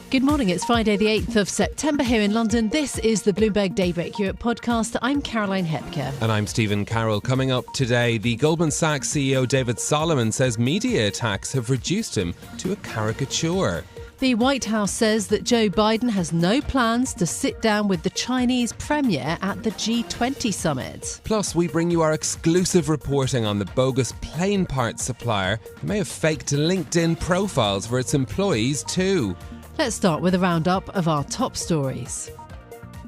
Good morning, it's Friday the 8th of September here in London. This is the Bloomberg Daybreak Europe podcast. I'm Caroline Hepker. And I'm Stephen Carroll. Coming up today, the Goldman Sachs CEO David Solomon says media attacks have reduced him to a caricature. The White House says that Joe Biden has no plans to sit down with the Chinese premier at the G20 summit. Plus, we bring you our exclusive reporting on the bogus plane parts supplier who may have faked LinkedIn profiles for its employees too. Let's start with a roundup of our top stories.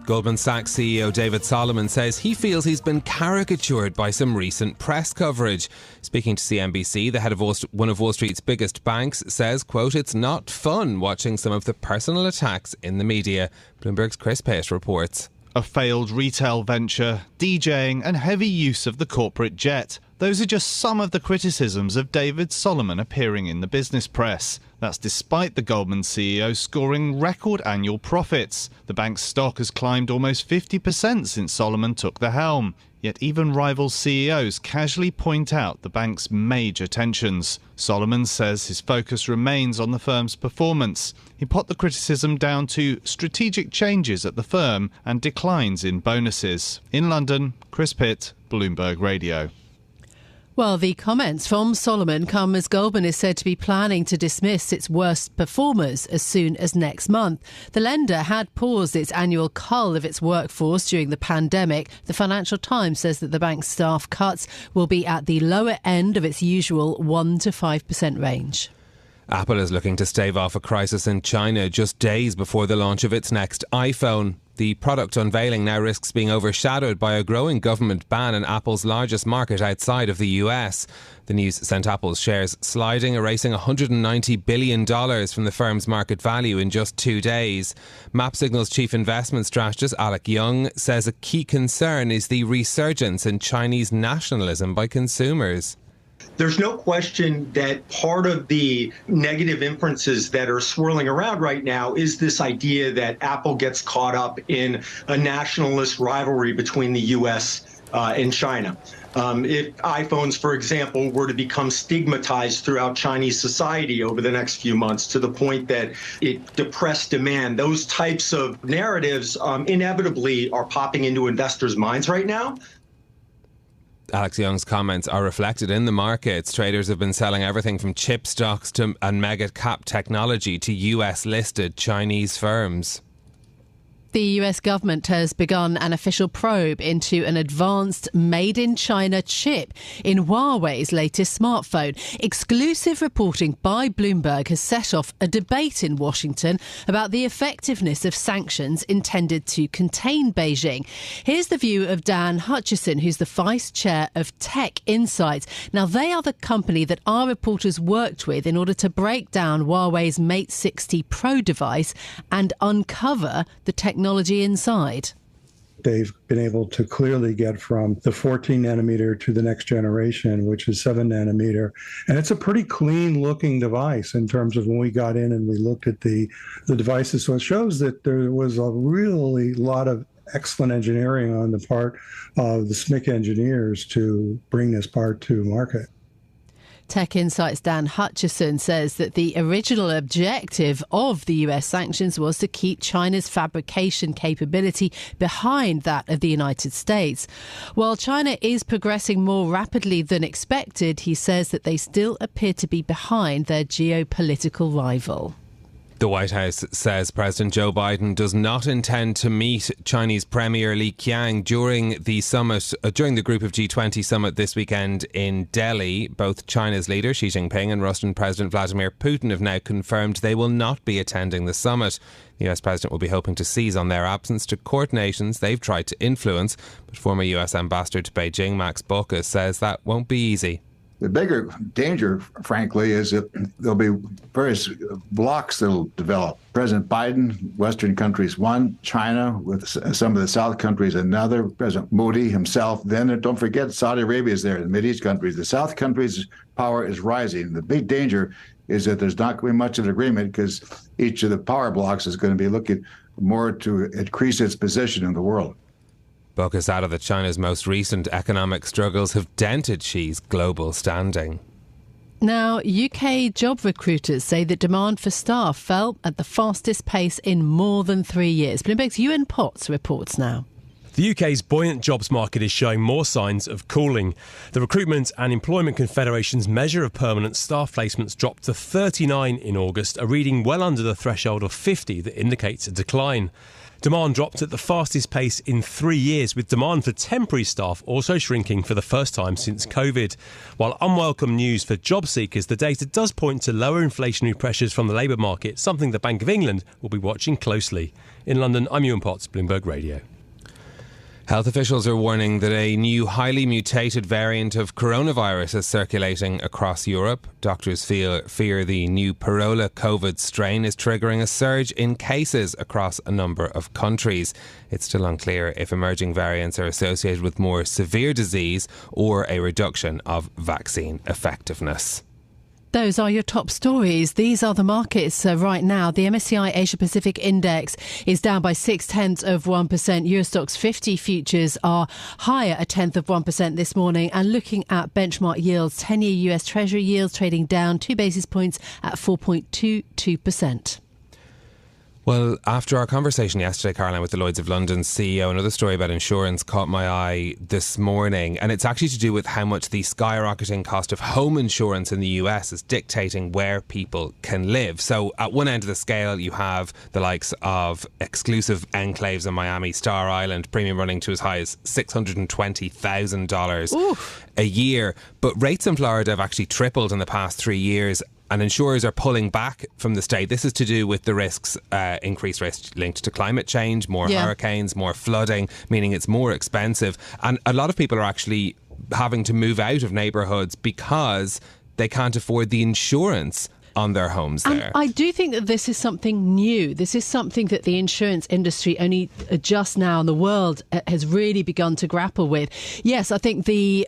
Goldman Sachs CEO David Solomon says he feels he's been caricatured by some recent press coverage. Speaking to CNBC, the head of one of Wall Street's biggest banks says, quote, "It's not fun watching some of the personal attacks in the media." Bloomberg's Chris Pace reports. A failed retail venture, DJing and heavy use of the corporate jet. Those are just some of the criticisms of David Solomon appearing in the business press. That's despite the Goldman CEO scoring record annual profits. The bank's stock has climbed almost 50% since Solomon took the helm. Yet even rival CEOs casually point out the bank's major tensions. Solomon says his focus remains on the firm's performance. He put the criticism down to strategic changes at the firm and declines in bonuses. In London, Chris Pitt, Bloomberg Radio. Well, the comments from Solomon come as Goldman is said to be planning to dismiss its worst performers as soon as next month. The lender had paused its annual cull of its workforce during the pandemic. The Financial Times says that the bank's staff cuts will be at the lower end of its usual 1 to 5% range. Apple is looking to stave off a crisis in China just days before the launch of its next iPhone. The product unveiling now risks being overshadowed by a growing government ban in Apple's largest market outside of the US. The news sent Apple's shares sliding, erasing $190 billion from the firm's market value in just 2 days. MapSignal's chief investment strategist Alec Young says a key concern is the resurgence in Chinese nationalism by consumers. There's no question that part of the negative inferences that are swirling around right now is this idea that Apple gets caught up in a nationalist rivalry between the U.S. And China. If iPhones, for example, were to become stigmatized throughout Chinese society over the next few months to the point that it depressed demand, those types of narratives inevitably are popping into investors' minds right now. Alex Young's comments are reflected in the markets. Traders have been selling everything from chip stocks and mega cap technology to US-listed Chinese firms. The US government has begun an official probe into an advanced made-in-China chip in Huawei's latest smartphone. Exclusive reporting by Bloomberg has set off a debate in Washington about the effectiveness of sanctions intended to contain Beijing. Here's the view of Dan Hutchison, who's the vice chair of Tech Insights. Now, they are the company that our reporters worked with in order to break down Huawei's Mate 60 Pro device and uncover the technology inside. They've been able to clearly get from the 14 nanometer to the next generation, which is 7 nanometer. And it's a pretty clean looking device in terms of when we got in and we looked at the devices. So it shows that there was a really lot of excellent engineering on the part of the SMIC engineers to bring this part to market. Tech Insights' Dan Hutchison says that the original objective of the US sanctions was to keep China's fabrication capability behind that of the United States. While China is progressing more rapidly than expected, he says that they still appear to be behind their geopolitical rival. The White House says President Joe Biden does not intend to meet Chinese Premier Li Qiang during the summit, during the Group of G20 summit this weekend in Delhi. Both China's leader Xi Jinping and Russian President Vladimir Putin have now confirmed they will not be attending the summit. The US President will be hoping to seize on their absence to court nations they've tried to influence, but former US Ambassador to Beijing Max Bogus says that won't be easy. The bigger danger, frankly, is that there'll be various blocs that'll develop. President Biden, Western countries one, China with some of the South countries another, President Modi himself. Then don't forget Saudi Arabia is there, the Mideast countries. The South countries' power is rising. The big danger is that there's not going to be much of an agreement because each of the power blocs is going to be looking more to increase its position in the world. Bogus added that China's most recent economic struggles have dented Xi's global standing. Now, UK job recruiters say that demand for staff fell at the fastest pace in more than 3 years. Bloomberg's Ewan Potts reports now. The UK's buoyant jobs market is showing more signs of cooling. The Recruitment and Employment Confederation's measure of permanent staff placements dropped to 39 in August, a reading well under the threshold of 50 that indicates a decline. Demand dropped at the fastest pace in 3 years, with demand for temporary staff also shrinking for the first time since COVID. While unwelcome news for job seekers, the data does point to lower inflationary pressures from the labour market, something the Bank of England will be watching closely. In London, I'm Ewan Potts, Bloomberg Radio. Health officials are warning that a new highly mutated variant of coronavirus is circulating across Europe. Doctors fear the new Parola COVID strain is triggering a surge in cases across a number of countries. It's still unclear if emerging variants are associated with more severe disease or a reduction of vaccine effectiveness. Those are your top stories. These are the markets right now. The MSCI Asia Pacific Index is down by 0.6%. Eurostoxx 50 futures are higher 0.1% this morning. And looking at benchmark yields, 10-year US Treasury yields trading down 2 basis points at 4.22%. Well, after our conversation yesterday, Caroline, with the Lloyd's of London CEO, another story about insurance caught my eye this morning. And it's actually to do with how much the skyrocketing cost of home insurance in the US is dictating where people can live. So at one end of the scale, you have the likes of exclusive enclaves in Miami, Star Island, premium running to as high as $620,000 a year. But rates in Florida have actually tripled in the past 3 years. And insurers are pulling back from the state. This is to do with the risks, increased risk linked to climate change, more hurricanes, more flooding, meaning it's more expensive. And a lot of people are actually having to move out of neighbourhoods because they can't afford the insurance on their homes there. And I do think that this is something new. This is something that the insurance industry only just now, and the world has really begun to grapple with. Yes, I think the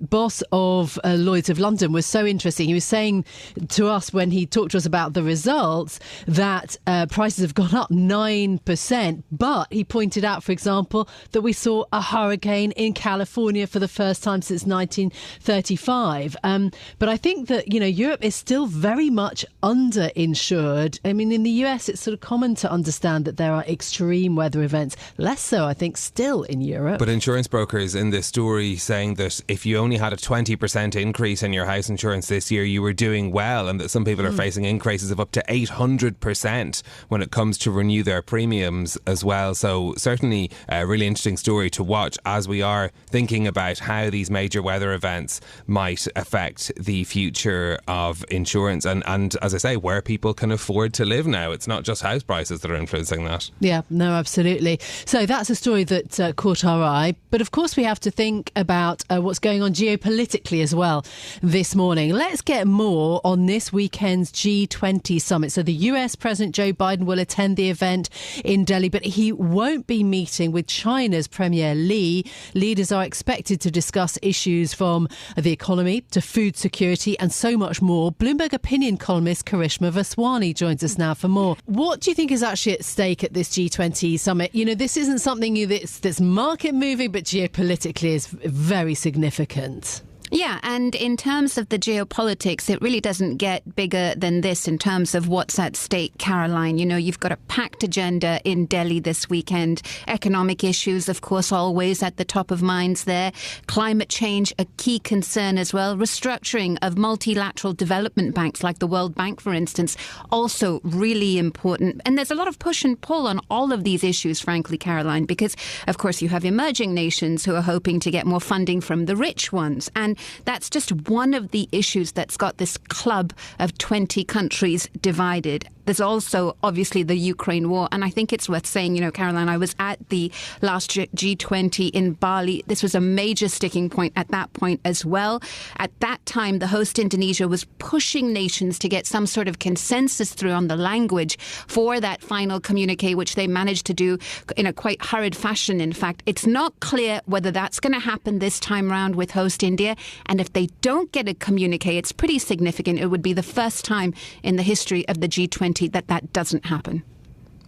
boss of Lloyd's of London was so interesting. He was saying to us when he talked to us about the results that prices have gone up 9%. But he pointed out, for example, that we saw a hurricane in California for the first time since 1935. But I think that, Europe is still very much underinsured. I mean, in the US, it's sort of common to understand that there are extreme weather events. Less so, I think, still in Europe. But insurance brokers in this story saying that if you only had a 20% increase in your house insurance this year, you were doing well, and that some people are facing increases of up to 800% when it comes to renew their premiums as well. So certainly a really interesting story to watch as we are thinking about how these major weather events might affect the future of insurance and as I say, where people can afford to live now. It's not just house prices that are influencing that. Yeah, no, absolutely. So that's a story that caught our eye. But of course, we have to think about what's going on geopolitically as well this morning. Let's get more on this weekend's G20 summit. So the US President Joe Biden will attend the event in Delhi, but he won't be meeting with China's Premier Li. Leaders are expected to discuss issues from the economy to food security and so much more. Bloomberg opinion columnist Karishma Vaswani joins us now for more. What do you think is actually at stake at this G20 summit? This isn't something that's market moving, but geopolitically is very significant. Yeah, and in terms of the geopolitics, it really doesn't get bigger than this in terms of what's at stake, Caroline. You've got a packed agenda in Delhi this weekend. Economic issues, of course, always at the top of minds there. Climate change, a key concern as well. Restructuring of multilateral development banks like the World Bank, for instance, also really important. And there's a lot of push and pull on all of these issues, frankly, Caroline, because, of course, you have emerging nations who are hoping to get more funding from the rich ones. And that's just one of the issues that's got this club of 20 countries divided. There's also, obviously, the Ukraine war. And I think it's worth saying, Caroline, I was at the last G20 in Bali. This was a major sticking point at that point as well. At that time, the host Indonesia was pushing nations to get some sort of consensus through on the language for that final communique, which they managed to do in a quite hurried fashion, in fact. It's not clear whether that's going to happen this time round with host India. And if they don't get a communique, it's pretty significant. It would be the first time in the history of the G20 that doesn't happen.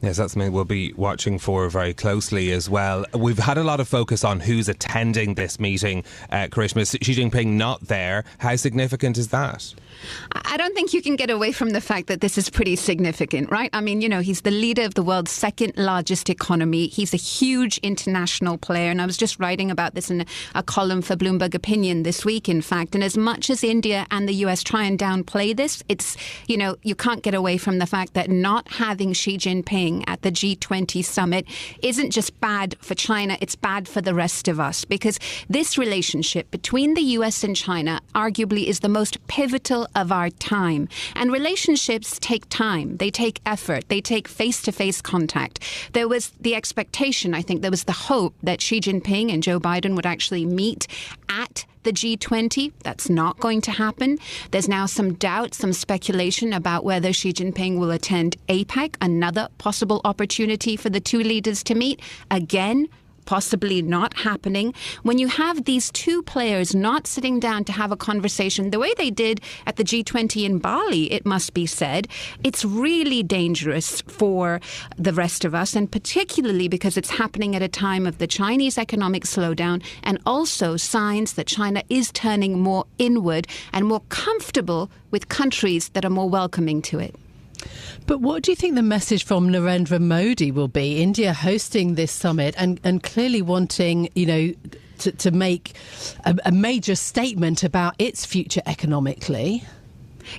Yes, that's something we'll be watching for very closely as well. We've had a lot of focus on who's attending this meeting. Karishma, Xi Jinping not there. How significant is that? I don't think you can get away from the fact that this is pretty significant, right? I mean, he's the leader of the world's second largest economy. He's a huge international player. And I was just writing about this in a column for Bloomberg Opinion this week, in fact. And as much as India and the US try and downplay this, it's, you can't get away from the fact that not having Xi Jinping at the G20 summit isn't just bad for China, it's bad for the rest of us. Because this relationship between the US and China arguably is the most pivotal of our time. And relationships take time. They take effort. They take face-to-face contact. There was the expectation, I think there was the hope that Xi Jinping and Joe Biden would actually meet at the G20. That's not going to happen. There's now some doubt, some speculation about whether Xi Jinping will attend APEC, another possible opportunity for the two leaders to meet. Again, possibly not happening. When you have these two players not sitting down to have a conversation the way they did at the G20 in Bali, it must be said, it's really dangerous for the rest of us, and particularly because it's happening at a time of the Chinese economic slowdown and also signs that China is turning more inward and more comfortable with countries that are more welcoming to it. But what do you think the message from Narendra Modi will be? India hosting this summit and clearly wanting, to make a major statement about its future economically.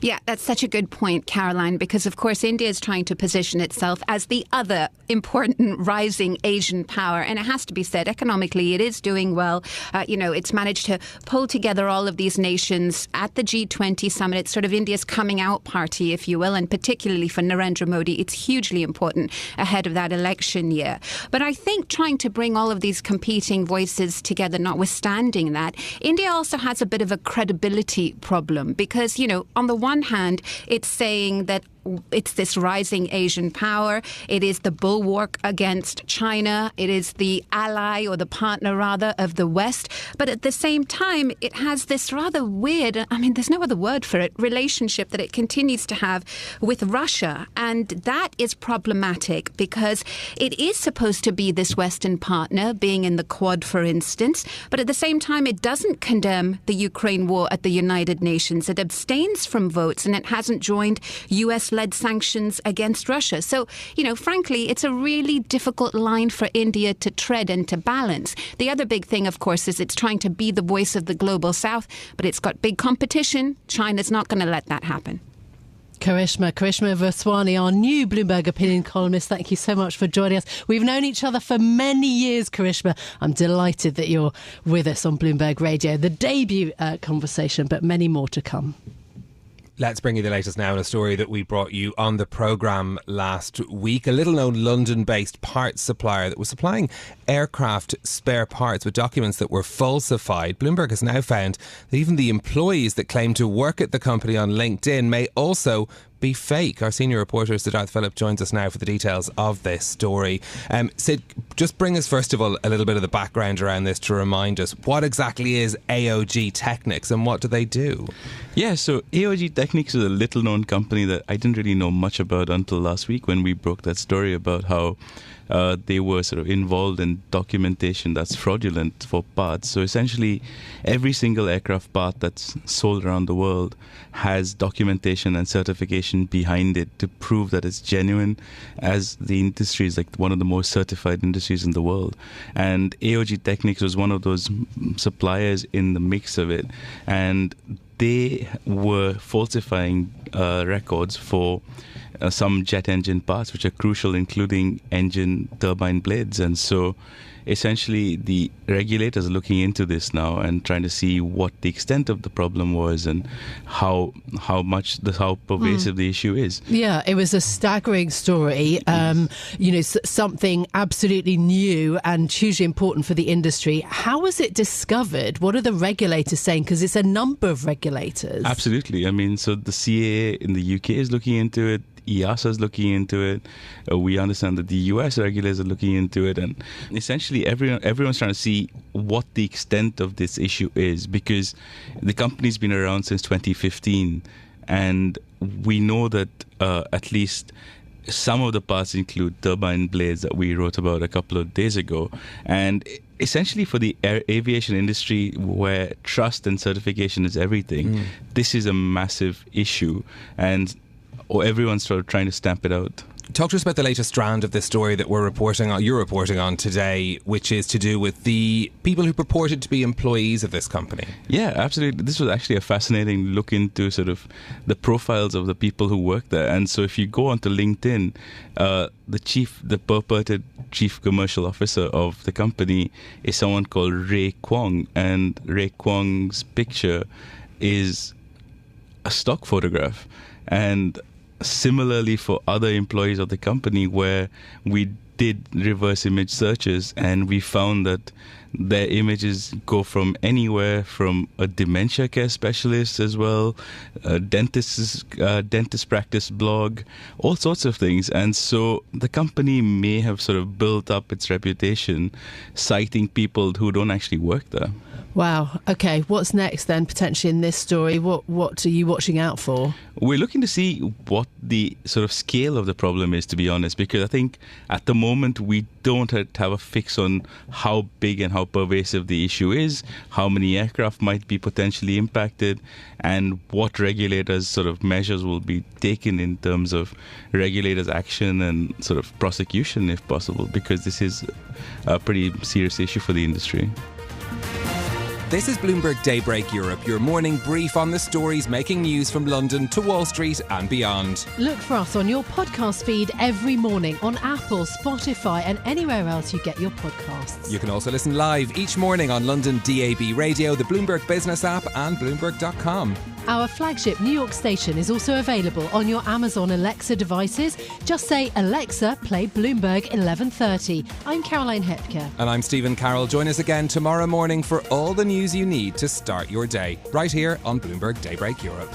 Yeah, that's such a good point, Caroline, because, of course, India is trying to position itself as the other important rising Asian power. And it has to be said, economically, it is doing well. It's managed to pull together all of these nations at the G20 summit. It's sort of India's coming out party, if you will. And particularly for Narendra Modi, it's hugely important ahead of that election year. But I think trying to bring all of these competing voices together, notwithstanding that, India also has a bit of a credibility problem because, on the one hand, it's saying that it's this rising Asian power. It is the bulwark against China. It is the ally, or the partner rather, of the West. But at the same time, it has this rather weird, there's no other word for it, relationship that it continues to have with Russia. And that is problematic because it is supposed to be this Western partner, being in the Quad, for instance. But at the same time, it doesn't condemn the Ukraine war at the United Nations. It abstains from votes, and it hasn't joined US-led sanctions against Russia. So, frankly, it's a really difficult line for India to tread and to balance. The other big thing, of course, is it's trying to be the voice of the global South, but it's got big competition. China's not going to let that happen. Karishma Vaswani, our new Bloomberg Opinion columnist, thank you so much for joining us. We've known each other for many years, Karishma. I'm delighted that you're with us on Bloomberg Radio. The debut conversation, but many more to come. Let's bring you the latest now in a story that we brought you on the programme last week. A little-known London-based parts supplier that was supplying aircraft spare parts with documents that were falsified. Bloomberg has now found that even the employees that claim to work at the company on LinkedIn may also be fake. Our senior reporter, Siddharth Phillip, joins us now for the details of this story. Sid, just bring us first of all a little bit of the background around this to remind us what exactly is AOG Technics and what do they do? Yeah, so AOG Technics is a little known company that I didn't really know much about until last week when we broke that story about how they were sort of involved in documentation that's fraudulent for parts. So essentially, every single aircraft part that's sold around the world has documentation and certification behind it to prove that it's genuine, as the industry is like one of the most certified industries in the world. And AOG Technics was one of those suppliers in the mix of it. And they were falsifying records for some jet engine parts, which are crucial, including engine turbine blades. And so essentially the regulators are looking into this now and trying to see what the extent of the problem was and how pervasive the issue is. Yeah, it was a staggering story. Something absolutely new and hugely important for the industry. How was it discovered? What are the regulators saying? Because it's a number of regulators. Absolutely. So the CAA in the UK is looking into it. EASA is looking into it. We understand that the US regulators are looking into it, and essentially everyone's trying to see what the extent of this issue is, because the company's been around since 2015, and we know that at least Some of the parts include turbine blades that we wrote about a couple of days ago. And essentially for the aviation industry, where trust and certification is everything, this is a massive issue, and everyone's sort of trying to stamp it out. Talk to us about the latest strand of this story that you're reporting on today, which is to do with the people who purported to be employees of this company. Yeah, absolutely. This was actually a fascinating look into sort of the profiles of the people who work there. And so if you go onto LinkedIn, the purported chief commercial officer of the company is someone called Ray Kwong. And Ray Kwong's picture is a stock photograph. And similarly for other employees of the company, where we did reverse image searches and we found that their images go from anywhere from a dementia care specialist as well, a dentist practice blog, all sorts of things. And so the company may have sort of built up its reputation citing people who don't actually work there. Wow. Okay. What's next then, potentially, in this story? What are you watching out for? We're looking to see what the sort of scale of the problem is, to be honest, because I think at the moment we don't have a fix on how big and how pervasive the issue is, how many aircraft might be potentially impacted, and what regulators' sort of measures will be taken in terms of regulators' action and sort of prosecution, if possible, because this is a pretty serious issue for the industry. This is Bloomberg Daybreak Europe, your morning brief on the stories making news from London to Wall Street and beyond. Look for us on your podcast feed every morning on Apple, Spotify and anywhere else you get your podcasts. You can also listen live each morning on London DAB Radio, the Bloomberg Business app and Bloomberg.com. Our flagship New York station is also available on your Amazon Alexa devices. Just say, Alexa, play Bloomberg 1130. I'm Caroline Hepker. And I'm Stephen Carroll. Join us again tomorrow morning for all the news you need to start your day, right here on Bloomberg Daybreak Europe.